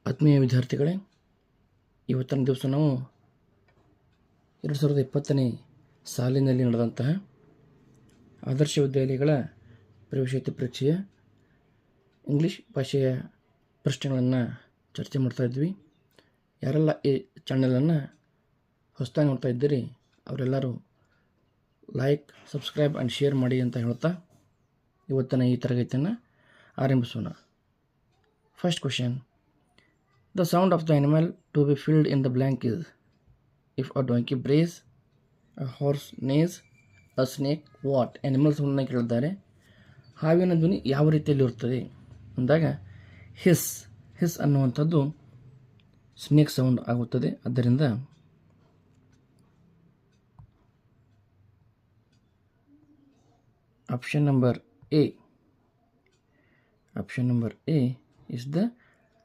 ಆತ್ಮೀಯ ವಿದ್ಯಾರ್ಥಿಗಳೇ, ಇವತ್ತಿನ ದಿವಸ ನಾವು 2020ನೇ ಸಾಲಿನಲ್ಲಿ ನಡೆದಂತಹ ಆದರ್ಶ ವಿದ್ಯಾಲಯಗಳ ಪ್ರವೇಶಾತಿ ಪರೀಕ್ಷೆಯ ಇಂಗ್ಲೀಷ್ ಭಾಷೆಯ ಪ್ರಶ್ನೆಗಳನ್ನು ಚರ್ಚೆ ಮಾಡ್ತಾ ಇದ್ವಿ. ಯಾರೆಲ್ಲ ಈ ಚಾನಲನ್ನು ಹೊಸದಾಗಿ ನೋಡ್ತಾ ಇದ್ದೀರಿ ಅವರೆಲ್ಲರೂ ಲೈಕ್, ಸಬ್ಸ್ಕ್ರೈಬ್ ಆ್ಯಂಡ್ ಶೇರ್ ಮಾಡಿ ಅಂತ ಹೇಳ್ತಾ ಇವತ್ತಿನ ಈ ತರಗತಿಯನ್ನು ಆರಂಭಿಸೋಣ. First question: The sound of the animal to be filled in the blank is: if a donkey brays, a horse neighs, a snake what? Animal ಸೌಂಡನ್ನು ಕೇಳಿದ್ದಾರೆ. ಹಾವಿನ ಧ್ವನಿ ಯಾವ ರೀತಿಯಲ್ಲಿ ಇರುತ್ತದೆ ಅಂದಾಗ ಹಿಸ್ ಅನ್ನುವಂಥದ್ದು ಸ್ನೇಕ್ ಸೌಂಡ್ ಆಗುತ್ತದೆ. ಆದ್ದರಿಂದ option number A is the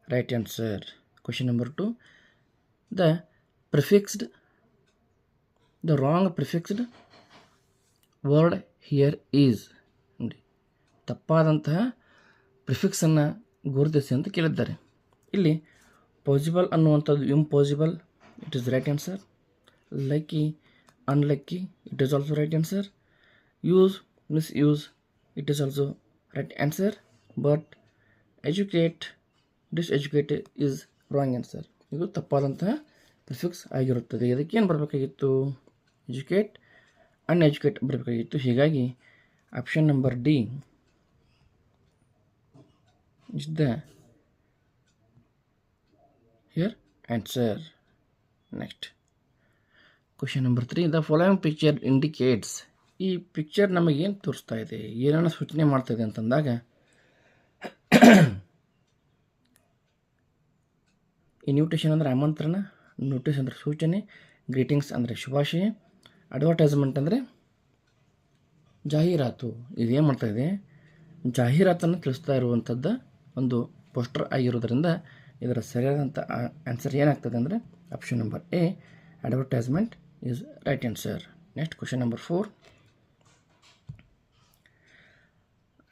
right answer. Question number 2: the wrong prefixed word here is. ತಪ್ಪಾದಂತಹ ಪ್ರಿಫಿಕ್ಸನ್ನು ಗುರುತಿಸಿ ಅಂತ ಕೇಳಿದ್ದಾರೆ. ಇಲ್ಲಿ ಪಾಸಿಬಲ್ ಅನ್ನುವಂಥದ್ದು impossible, it is right answer. Lucky, unlucky, it is also right answer. Use, misuse, it is also right answer. But educate, diseducate is wrong answer. ಇದು ತಪ್ಪಾದಂತಹ prefix ಆಗಿರುತ್ತದೆ. ಇದಕ್ಕೇನು ಬರಬೇಕಾಗಿತ್ತು? ಎಜುಕೇಟ್, ಅನ್ಎಜುಕೇಟ್ ಬರಬೇಕಾಗಿತ್ತು. ಹೀಗಾಗಿ option number D is the here answer. Next question number 3: the following picture indicates. ಈ picture ನಮಗೇನು ತೋರಿಸ್ತಾ ಇದೆ, ಏನನ್ನು ಸೂಚನೆ ಮಾಡ್ತಾ ಇದೆ ಅಂತಂದಾಗ ಇನ್ವಿಟೇಷನ್ ಅಂದರೆ ಆಮಂತ್ರಣ, ನೋಟಿಸ್ ಅಂದರೆ ಸೂಚನೆ, ಗ್ರೀಟಿಂಗ್ಸ್ ಅಂದರೆ ಶುಭಾಶಯ, ಅಡ್ವರ್ಟೈಸ್ಮೆಂಟ್ ಅಂದರೆ ಜಾಹೀರಾತು. ಇದೇನು ಮಾಡ್ತಾಯಿದೆ? ಜಾಹೀರಾತನ್ನು ತಿಳಿಸ್ತಾ ಇರುವಂಥದ್ದು ಒಂದು ಪೋಸ್ಟರ್ ಆಗಿರೋದ್ರಿಂದ ಇದರ ಸರಿಯಾದಂಥ ಆನ್ಸರ್ ಏನಾಗ್ತದೆ ಅಂದರೆ option number A, advertisement is right answer. Next question number 4: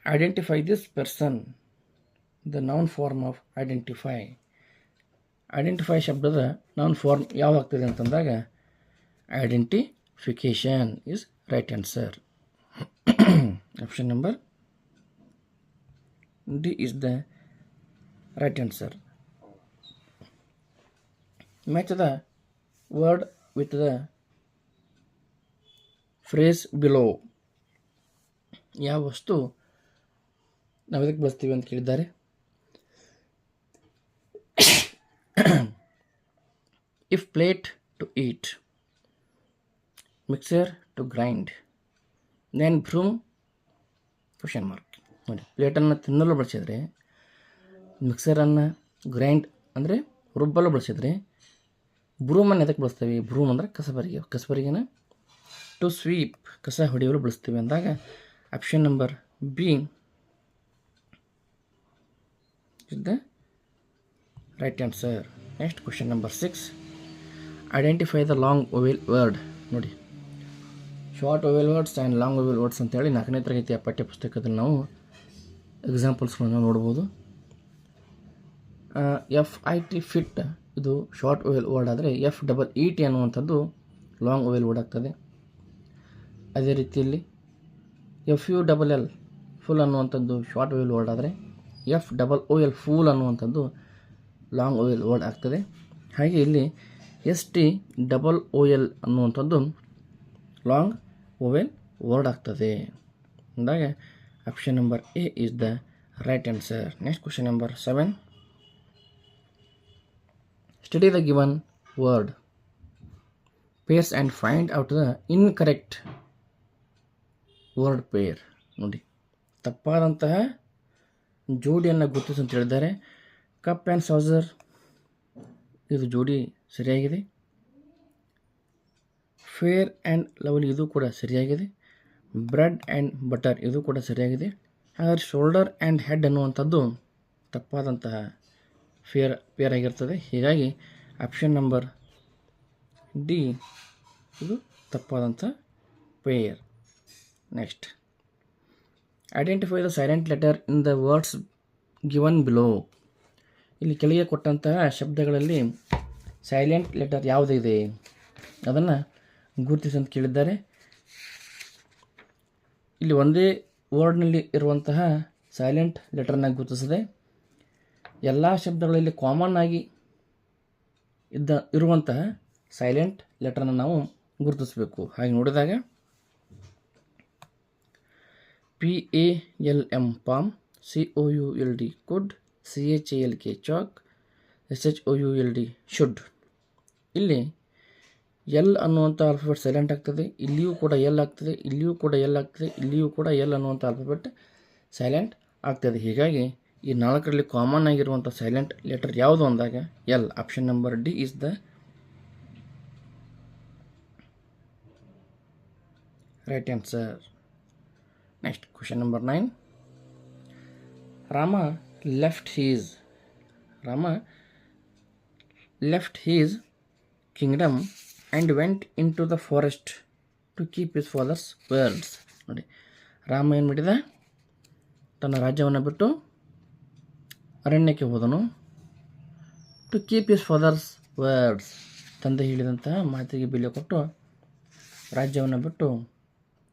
identify this person. The noun form of identify. Identify ಶಬ್ದದ ನೌನ್ ಫಾರ್ಮ್ ಯಾವಾಗ್ತದೆ ಅಂತಂದಾಗ identification is right answer. Option number D is the right answer. Match the word with the phrase below. ಯಾವ ವಸ್ತು ನಾವು ಇದಕ್ಕೆ ಬಳಸ್ತೀವಿ ಅಂತ ಕೇಳಿದ್ದಾರೆ. if plate to eat, mixer to grind, then broom question mark. ನೋಡಿ, ಪ್ಲೇಟನ್ನು ತಿನ್ನಲು ಬಳಸಿದರೆ, ಮಿಕ್ಸರನ್ನು ಗ್ರೈಂಡ್ ಅಂದರೆ ರುಬ್ಬಲು ಬಳಸಿದರೆ, ಬ್ರೂಮನ್ನು ಎದಕ್ಕೆ ಬಳಸ್ತೀವಿ? ಬ್ರೂಮ್ ಅಂದರೆ ಕಸಬರಿಗೆನ ಟು ಸ್ವೀಪ್ ಕಸ ಹೊಡೆಯಲು ಬಳಸ್ತೀವಿ ಅಂದಾಗ option number B is the right answer. Next question number 6: identify the long vowel word. ನೋಡಿ, short vowel words and long vowel words ಅಂತೇಳಿ 4ನೇ ತರಗತಿಯ ಪಠ್ಯಪುಸ್ತಕದಲ್ಲಿ ನಾವು ಎಕ್ಸಾಂಪಲ್ಸ್ಗಳನ್ನು ನೋಡ್ಬೋದು. FIT ಫಿಟ್ ಇದು ಶಾರ್ಟ್ ವೊವೆಲ್ ವರ್ಡ್ ಆದರೆ FEET ಅನ್ನುವಂಥದ್ದು ಲಾಂಗ್ ವೊವೆಲ್ ವರ್ಡ್ ಆಗ್ತದೆ. ಅದೇ ರೀತಿಯಲ್ಲಿ FULL ಫುಲ್ ಅನ್ನುವಂಥದ್ದು ಶಾರ್ಟ್ ವೊವೆಲ್ ವರ್ಡ್ ಆದರೆ FOOL ಫೂಲ್ ಅನ್ನುವಂಥದ್ದು ಲಾಂಗ್ ವೊವೆಲ್ ವರ್ಡ್ ಆಗ್ತದೆ. ಹಾಗೆ ಇಲ್ಲಿ STOOL ಅನ್ನುವಂಥದ್ದು ಲಾಂಗ್ ವೊವೆಲ್ ವರ್ಡ್ ಆಗ್ತದೆ ಅಂದಾಗ option number A is the right answer. Next question number 7: study the given word pairs and find out the incorrect word pair. ನೋಡಿ, ತಪ್ಪಾದಂತಹ ಜೋಡಿಯನ್ನು ಗುರುತಿಸಿ ಅಂತ ಹೇಳಿದ್ದಾರೆ. ಕಪ್ ಆ್ಯಂಡ್ ಸಾಸರ್ ಇದು ಜೋಡಿ ಸರಿಯಾಗಿದೆ. ಫೇರ್ ಆ್ಯಂಡ್ ಲವ್ಲಿ ಇದು ಕೂಡ ಸರಿಯಾಗಿದೆ. ಬ್ರೆಡ್ ಆ್ಯಂಡ್ ಬಟರ್ ಇದು ಕೂಡ ಸರಿಯಾಗಿದೆ. ಹಾಗಾದರೆ ಶೋಲ್ಡರ್ ಆ್ಯಂಡ್ ಹೆಡ್ ಅನ್ನುವಂಥದ್ದು ತಪ್ಪಾದಂತಹ ಪೇರ್ ಆಗಿರ್ತದೆ. ಹೀಗಾಗಿ ಆಪ್ಷನ್ ನಂಬರ್ ಡಿ ಇದು ತಪ್ಪಾದಂಥ pair. Next identify the silent letter in the words given below. ಇಲ್ಲಿ ಕೆಳಗೆ ಕೊಟ್ಟಂತಹ ಶಬ್ದಗಳಲ್ಲಿ ಸೈಲೆಂಟ್ ಲೆಟರ್ ಯಾವುದಿದೆ ಅದನ್ನು ಗುರುತಿಸಿ ಅಂತ ಕೇಳಿದ್ದಾರೆ. ಇಲ್ಲಿ ಒಂದೇ ವರ್ಡ್ನಲ್ಲಿ ಇರುವಂತಹ ಸೈಲೆಂಟ್ ಲೆಟರ್ನ ಗುರುತಿಸದೆ ಎಲ್ಲ ಶಬ್ದಗಳಲ್ಲಿ ಕಾಮನ್ ಆಗಿ ಇರುವಂತಹ ಸೈಲೆಂಟ್ ಲೆಟರ್ನ ನಾವು ಗುರುತಿಸಬೇಕು. ಹಾಗೆ ನೋಡಿದಾಗ PALM palm, COULD could, CHALK chalk, SHOULD should. ಇಲ್ಲಿ ಎಲ್ ಅನ್ನುವಂಥ ಆಲ್ಫಾಬೆಟ್ ಸೈಲೆಂಟ್ ಆಗ್ತದೆ, ಇಲ್ಲಿಯೂ ಕೂಡ ಎಲ್ ಆಗ್ತದೆ, ಇಲ್ಲಿಯೂ ಕೂಡ ಎಲ್ ಆಗ್ತದೆ, ಇಲ್ಲಿಯೂ ಕೂಡ ಎಲ್ ಅನ್ನುವಂಥ ಆಲ್ಫಾಬೆಟ್ ಸೈಲೆಂಟ್ ಆಗ್ತದೆ. ಹೀಗಾಗಿ ಈ ನಾಲ್ಕರಲ್ಲಿ ಕಾಮನ್ ಆಗಿರುವಂಥ ಸೈಲೆಂಟ್ ಲೆಟರ್ ಯಾವುದು ಅಂದಾಗ L. Option number D is the right answer. Next question number 9. Rama left his kingdom and went into the forest to keep his father's words. ನೋಡಿ, ರಾಮ ಏನು ಮಾಡಿದ? ತನ್ನ ರಾಜ್ಯವನ್ನು ಬಿಟ್ಟು ಅರಣ್ಯಕ್ಕೆ ಹೋದನು. To keep his father's words, ತಂದೆ ಹೇಳಿದಂತಹ ಮಾತಿಗೆ ಬೆಲೆ ಕೊಟ್ಟು ರಾಜ್ಯವನ್ನು ಬಿಟ್ಟು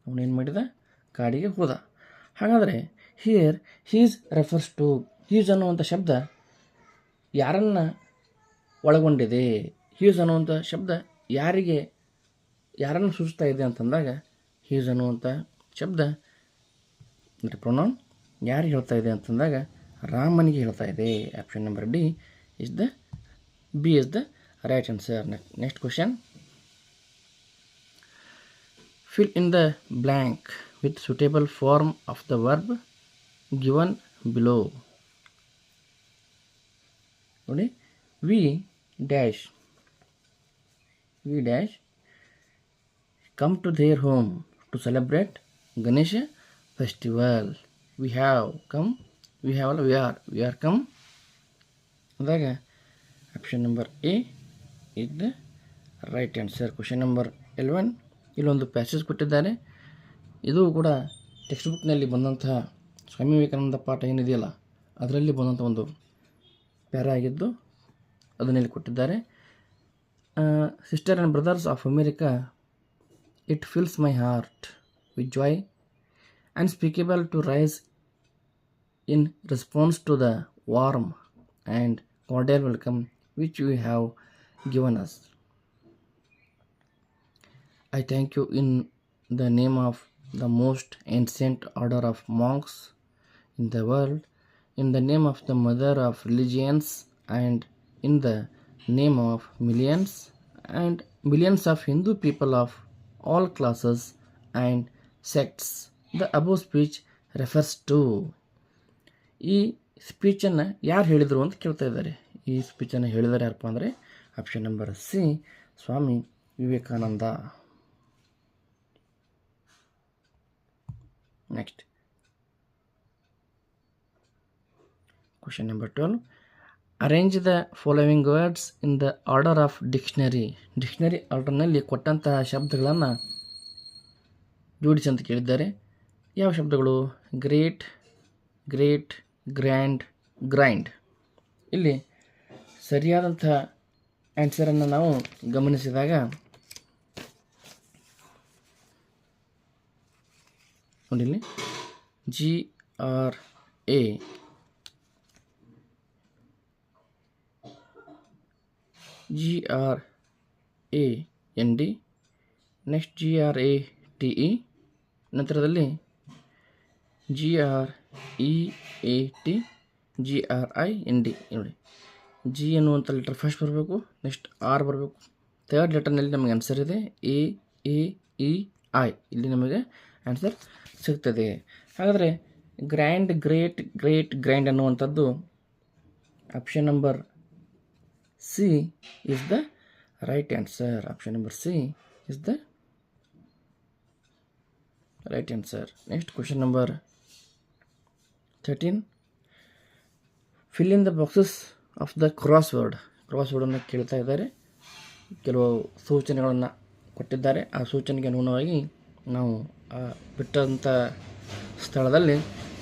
ಅವನೇನು ಮಾಡಿದ? ಕಾಡಿಗೆ ಹೋದ. ಹಾಗಾದರೆ here his refers to, his ಅನ್ನುವಂಥ ಶಬ್ದ ಯಾರನ್ನು ಒಳಗೊಂಡಿದೆ? ಹೀಸ್ ಅನ್ನುವಂಥ ಶಬ್ದ ಯಾರನ್ನು ಸೂಚಿಸ್ತಾ ಇದೆ ಅಂತಂದಾಗ ಹೀಸ್ ಅನ್ನುವಂಥ ಶಬ್ದ ಅಂದರೆ ಪ್ರೊನೌನ್ ಯಾರಿಗೆ ಹೇಳ್ತಾ ಇದೆ ಅಂತಂದಾಗ ರಾಮನಿಗೆ ಹೇಳ್ತಾ ಇದೆ. Option number D is the B is the right answer. Next question. Fill in the blank with suitable form of the verb given below. ನೋಡಿ, we dash come to their home to celebrate Ganesha festival. We are come ಅಂದಾಗ option number A is the right answer. Question number 11. ಇಲ್ಲೊಂದು passage ಕೊಟ್ಟಿದ್ದಾರೆ. ಇದು ಕೂಡ text ಬುಕ್ನಲ್ಲಿ ಬಂದಂತಹ ಸ್ವಾಮಿ ವಿವೇಕಾನಂದ ಪಾಠ ಏನಿದೆಯಲ್ಲ ಅದರಲ್ಲಿ ಬಂದಂಥ ಒಂದು ಪ್ಯಾರ ಆಗಿದ್ದು ಅದನ್ನಲ್ಲಿ ಕೊಟ್ಟಿದ್ದಾರೆ. Sister and brothers of America, it fills my heart with joy unspeakable to rise in response to the warm and cordial welcome which you have given us. I thank you in the name of the most ancient order of monks in the world, in the name of the mother of religions, and in the name of millions of Hindu people of all classes and sects. The above speech refers to. ಈ ಸ್ಪೀಚನ್ನು ಯಾರು ಹೇಳಿದರು ಅಂತ ಕೇಳ್ತಾ ಇದ್ದಾರೆ. ಈ ಸ್ಪೀಚನ್ನು ಹೇಳಿದರೆ ಯಾರಪ್ಪ ಅಂದರೆ option number C, Swami Vivekananda. Next question number 12. Arrange the following words in the order of dictionary. Dictionary ಆರ್ಡರ್ನಲ್ಲಿ ಕೊಟ್ಟಂತಹ ಶಬ್ದಗಳನ್ನು ಜೋಡಿಸಿ ಅಂತ ಕೇಳಿದ್ದಾರೆ. ಯಾವ ಶಬ್ದಗಳು? Great, grand, grind. ಇಲ್ಲಿ ಸರಿಯಾದಂಥ ಆನ್ಸರನ್ನು ನಾವು ಗಮನಿಸಿದಾಗ ನೋಡಿ, ಇಲ್ಲಿ GRAND, ನೆಕ್ಸ್ಟ್ GRATE, ನಂತರದಲ್ಲಿ GREAT, GRIND. ನೋಡಿ, ಜಿ ಅನ್ನುವಂಥ ಲೆಟರ್ ಫಸ್ಟ್ ಬರಬೇಕು, ನೆಕ್ಸ್ಟ್ ಆರ್ ಬರಬೇಕು. ಥರ್ಡ್ ಲೆಟರ್ನಲ್ಲಿ ನಮಗೆ ಆನ್ಸರ್ ಇದೆ AEI. ಇಲ್ಲಿ ನಮಗೆ ಆನ್ಸರ್ ಸಿಗ್ತದೆ. ಹಾಗಾದರೆ ಗ್ರ್ಯಾಂಡ್, ಗ್ರೈಂಡ್ ಅನ್ನುವಂಥದ್ದು option number C is the right answer. Option number C is the right answer. Next question number 13. Fill in the boxes of the ಕ್ರಾಸ್ವರ್ಡನ್ನು ಕೇಳ್ತಾ ಇದ್ದಾರೆ. ಕೆಲವು ಸೂಚನೆಗಳನ್ನು ಕೊಟ್ಟಿದ್ದಾರೆ. ಆ ಸೂಚನೆಗೆ ಅನುಗುಣವಾಗಿ ನಾವು ಆ ಬಿಟ್ಟಂಥ ಸ್ಥಳದಲ್ಲಿ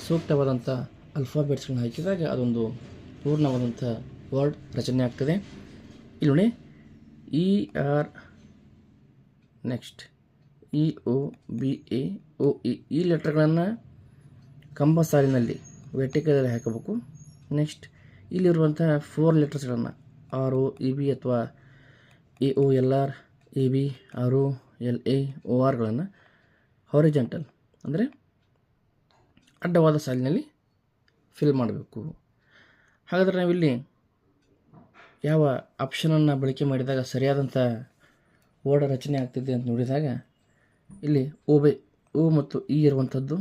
ಸೂಕ್ತವಾದಂಥ ಅಲ್ಫಾಬೆಟ್ಸ್ಗಳನ್ನ ಹಾಕಿದಾಗ ಅದೊಂದು ಪೂರ್ಣವಾದಂಥ ವರ್ಡ್ ರಚನೆ ಆಗ್ತದೆ. ಇಲ್ಲಿ ನೋಡಿ E R, next E O B A O E, ಈ ಲೆಟರ್ಗಳನ್ನು ಕಂಬ ಸಾಲಿನಲ್ಲಿ ವೆರ್ಟಿಕಲಲ್ಲಿ ಹಾಕಬೇಕು. ನೆಕ್ಸ್ಟ್ ಇಲ್ಲಿರುವಂತಹ 4 ಲೆಟರ್ಸ್ಗಳನ್ನು ಆರ್ ಒ ಇ ಬಿ ಅಥವಾ A O L R A B R O L A O ಆರ್ಗಳನ್ನು ಹಾರಿಜಾಂಟಲ್ ಅಂದರೆ ಅಡ್ಡವಾದ ಸಾಲಿನಲ್ಲಿ ಫಿಲ್ ಮಾಡಬೇಕು. ಹಾಗಾದರೆ ನಾವಿಲ್ಲಿ ಯಾವ ಆಪ್ಷನನ್ನು ಬಳಕೆ ಮಾಡಿದಾಗ ಸರಿಯಾದಂಥ ವರ್ಡ್ ರಚನೆ ಆಗ್ತಿದೆ ಅಂತ ನೋಡಿದಾಗ ಇಲ್ಲಿ ಓ ಮತ್ತು ಇ ಇರುವಂಥದ್ದು.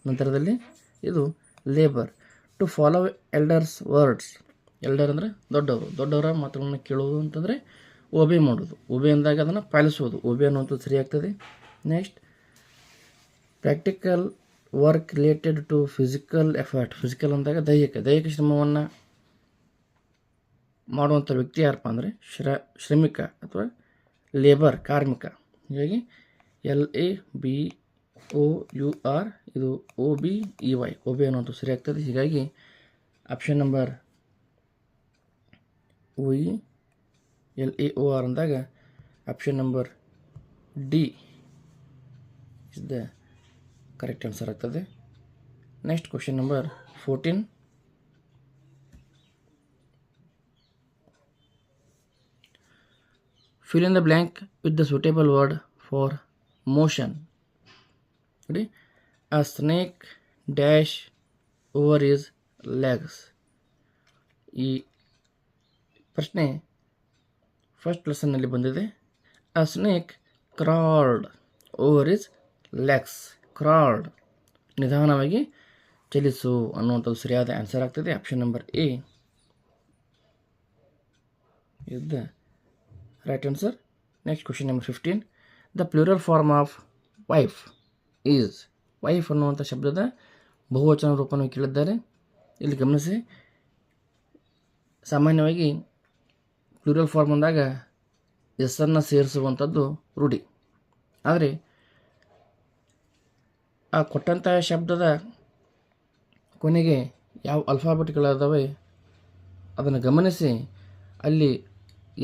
ನಂತರದಲ್ಲಿ ಇದು labour, to follow elders words. Elder ಅಂದರೆ ದೊಡ್ಡವರ ಮಾತುಗಳನ್ನು ಕೇಳುವುದು ಅಂತಂದರೆ ಒಬೆ ಮಾಡೋದು. ಒಬೆ ಅಂದಾಗ ಅದನ್ನು ಪಾಲಿಸುವುದು, ಒಬೆ ಅನ್ನುವಂಥದ್ದು ಸರಿಯಾಗ್ತದೆ. Next practical work related to physical effort. Physical ಅಂದಾಗ ದೈಹಿಕ ಶ್ರಮವನ್ನು ಮಾಡುವಂಥ ವ್ಯಕ್ತಿ ಯಾರಪ್ಪ ಅಂದರೆ ಶ್ರಮಿಕ ಅಥವಾ ಲೇಬರ್, ಕಾರ್ಮಿಕ. ಹೀಗಾಗಿ LABOUR ಇದು OBEY, ಒಬೆ ಅನ್ನೋದು ಸರಿ ಆಗ್ತದೆ. ಹೀಗಾಗಿ ಆಪ್ಷನ್ ನಂಬರ್ OE LAOR ಅಂದಾಗ option number D is the correct answer ಆಗ್ತದೆ. Next question number 14. Fill in the blank with the suitable word for motion. Ready? A snake dash over his legs. ಈ ಪ್ರಶ್ನೆ first ಲೆಸನ್ನಲ್ಲಿ ಬಂದಿದೆ. A snake crawled over his legs. Crawled ನಿಧಾನವಾಗಿ ಚಲಿಸು ಅನ್ನುವಂಥದ್ದು ಸರಿಯಾದ answer ಆಗ್ತದೆ. Option number A is the right answer. Next question number 15. The plural form of wife is. Wife ಅನ್ನುವಂಥ ಶಬ್ದದ ಬಹುವಚನ ರೂಪವನ್ನು ಕೇಳಿದ್ದಾರೆ. ಇಲ್ಲಿ ಗಮನಿಸಿ, ಸಾಮಾನ್ಯವಾಗಿ ಪ್ಲೂರಲ್ ಫಾರ್ಮ್ ಅಂದಾಗ ಎಸ್ಸನ್ನು ಸೇರಿಸುವಂಥದ್ದು ರೂಢಿ. ಆದರೆ ಆ ಕೊಟ್ಟಂಥ ಶಬ್ದದ ಕೊನೆಗೆ ಯಾವ ಅಲ್ಫಾಬೆಟ್ಗಳಾದವೆ ಅದನ್ನು ಗಮನಿಸಿ ಅಲ್ಲಿ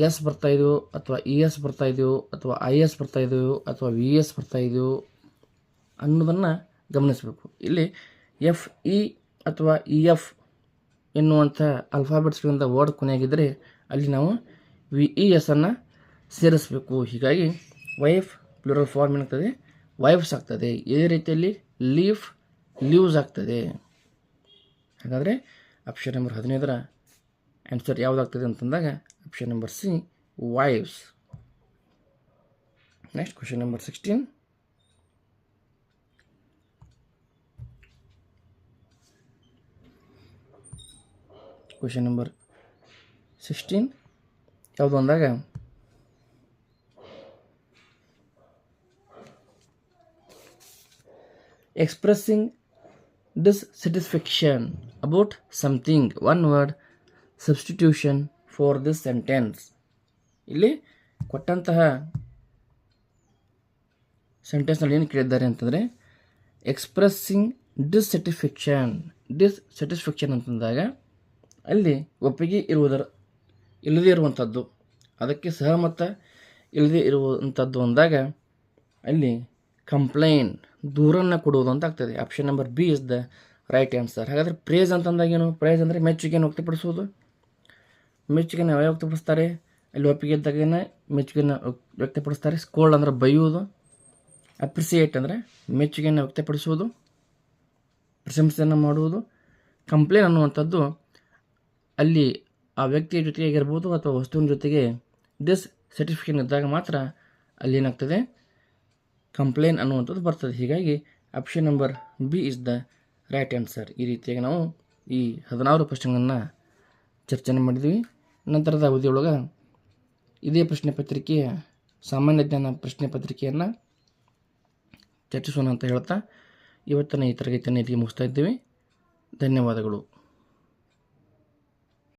ಎಸ್ ಬರ್ತಾಯಿದೆಯೋ ಅಥವಾ ಇ ಎಸ್ ಬರ್ತಾಯಿದೆಯೋ ಅಥವಾ ಐ ಎಸ್ ಬರ್ತಾಯಿದೆಯೋ ಅಥವಾ ವಿ ಎಸ್ ಬರ್ತಾಯಿದೆಯೋ ಅನ್ನೋದನ್ನು ಗಮನಿಸಬೇಕು. ಇಲ್ಲಿ ಎಫ್ ಇ ಅಥವಾ ಇ ಎಫ್ ಎನ್ನುವಂಥ ಅಲ್ಫಾಬೆಟ್ಸ್ಗಳಿಂದ ವರ್ಡ್ ಕೊನೆಯಾಗಿದ್ದರೆ ಅಲ್ಲಿ ನಾವು ವಿ ಇ ಎಸ್ ಅನ್ನು ಸೇರಿಸಬೇಕು. ಹೀಗಾಗಿ ವೈಫ್ ಪ್ಲೂರಲ್ ಫಾರ್ಮ್ ಏನಾಗ್ತದೆ, ವೈಫ್ಸ್ ಆಗ್ತದೆ. ಇದೇ ರೀತಿಯಲ್ಲಿ ಲೀವ್ಸ್ ಆಗ್ತದೆ. ಹಾಗಾದರೆ ಆಪ್ಷನ್ ನಂಬರ್ 15ರ ಆನ್ಸರ್ ಯಾವುದಾಗ್ತದೆ ಅಂತಂದಾಗ option number C, wives. Next question number 16. Question number 16 ಯಾವುದು ಅಂದಾಗ expressing dissatisfaction about something, one word substitution for this sentence. ಇಲ್ಲಿ ಕೊಟ್ಟಂತಹ ಸೆಂಟೆನ್ಸ್ನಲ್ಲಿ ಏನು ಕೇಳಿದ್ದಾರೆ ಅಂತಂದರೆ ಎಕ್ಸ್ಪ್ರೆಸ್ಸಿಂಗ್ ಡಿಸ್ಸ್ಯಾಟಿಸ್ಫ್ಯಾಕ್ಷನ್ ಅಂತಂದಾಗ ಅಲ್ಲಿ ಒಪ್ಪಿಗೆ ಇಲ್ಲದೇ ಇರುವಂಥದ್ದು, ಅದಕ್ಕೆ ಸಹಮತ ಇಲ್ಲದೇ ಇರುವಂಥದ್ದು ಅಂದಾಗ ಅಲ್ಲಿ ಕಂಪ್ಲೇನ್, ದೂರನ್ನು ಕೊಡುವುದು ಅಂತ ಆಗ್ತದೆ. Option number B is the right answer. ಹಾಗಾದರೆ ಪ್ರೇಸ್ ಅಂತಂದಾಗ ಏನು? ಪ್ರೇಸ್ ಅಂದರೆ ಮೆಚ್ಚುಗೆಯನ್ನು ವ್ಯಕ್ತಪಡಿಸುವುದು. ಮೆಚ್ಚುಗೆಯನ್ನು ಯಾವಾಗ ವ್ಯಕ್ತಪಡಿಸ್ತಾರೆ? ಅಲ್ಲಿ ಒಪ್ಪಿಗೆ ಇದ್ದಾಗೇನೆ ಮೆಚ್ಚುಗೆಯನ್ನು ವ್ಯಕ್ತಪಡಿಸ್ತಾರೆ. ಸ್ಕೋಲ್ಡ್ ಅಂದರೆ ಬೈಯುವುದು. ಅಪ್ರಿಸಿಯೇಟ್ ಅಂದರೆ ಮೆಚ್ಚುಗೆಯನ್ನು ವ್ಯಕ್ತಪಡಿಸುವುದು, ಪ್ರಶಂಸೆಯನ್ನು ಮಾಡುವುದು. ಕಂಪ್ಲೇನ್ ಅನ್ನುವಂಥದ್ದು ಅಲ್ಲಿ ಆ ವ್ಯಕ್ತಿಯ ಜೊತೆಗೆ ಆಗಿರ್ಬೋದು ಅಥವಾ ವಸ್ತುವಿನ ಜೊತೆಗೆ ಡಿಸ್ಸ್ಯಾಟಿಸ್ಫ್ಯಾಕ್ಷನ್ ಇದ್ದಾಗ ಮಾತ್ರ ಅಲ್ಲಿ ಏನಾಗ್ತದೆ, ಕಂಪ್ಲೇನ್ ಅನ್ನುವಂಥದ್ದು ಬರ್ತದೆ. ಹೀಗಾಗಿ option number B is the right answer. ಈ ರೀತಿಯಾಗಿ ನಾವು ಈ 16 ಪ್ರಶ್ನೆಗಳನ್ನು ಚರ್ಚೆ ಮಾಡಿದ್ವಿ. ನಂತರದ ಅವಧಿಯೊಳಗೆ ಇದೇ ಪ್ರಶ್ನೆ ಪತ್ರಿಕೆಯ ಸಾಮಾನ್ಯ ಜ್ಞಾನ ಪ್ರಶ್ನೆ ಪತ್ರಿಕೆಯನ್ನು ಚರ್ಚಿಸೋಣ ಅಂತ ಹೇಳ್ತಾ ಇವತ್ತಿನ ಈ ತರಗತಿಯನ್ನು ಇಲ್ಲಿಗೆ ಮುಗಿಸ್ತಾ ಇದ್ದೀವಿ. ಧನ್ಯವಾದಗಳು.